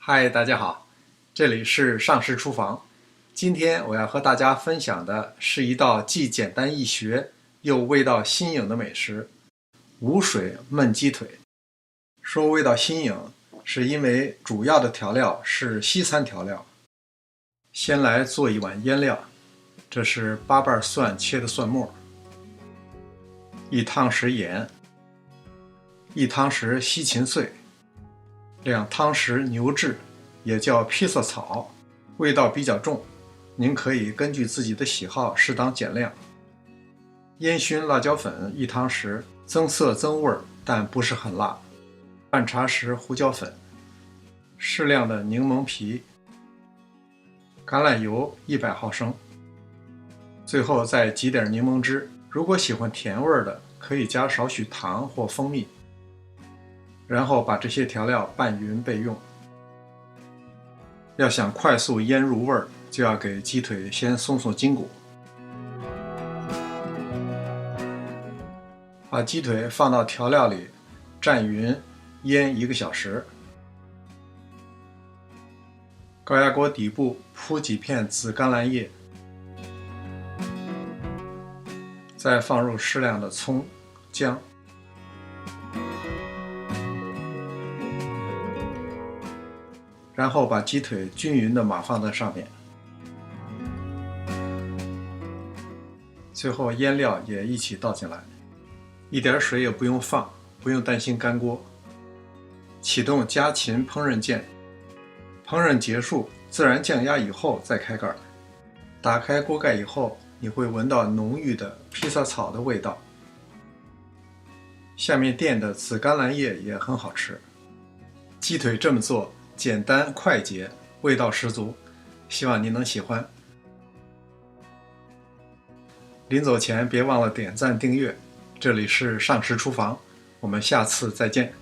嗨，大家好，这里是上师厨房。今天我要和大家分享的是一道既简单易学又味道新颖的美食——无水焖鸡腿。说味道新颖，是因为主要的调料是西餐调料。先来做一碗腌料，这是8瓣蒜切的蒜末，1汤匙盐，1汤匙西芹碎，2汤匙牛至，也叫披萨草，味道比较重，您可以根据自己的喜好适当减量。烟熏辣椒粉1汤匙，增色增味但不是很辣。半茶匙胡椒粉，适量的柠檬皮，橄榄油100毫升。最后再挤点柠檬汁，如果喜欢甜味的，可以加少许糖或蜂蜜。然后把这些调料拌匀备用。要想快速腌入味儿，就要给鸡腿先松松筋骨。把鸡腿放到调料里蘸匀，腌1个小时。高压锅底部铺几片紫甘蓝叶，再放入适量的葱、姜。然后把鸡腿均匀地码放在上面，最后腌料也一起倒进来，一点水也不用放，不用担心干锅。启动家禽烹饪键，烹饪结束，自然降压以后再开盖。打开锅盖以后，你会闻到浓郁的披萨草的味道。下面垫的紫甘蓝叶也很好吃。鸡腿这么做简单快捷，味道十足，希望您能喜欢。临走前别忘了点赞订阅，这里是上师厨房，我们下次再见。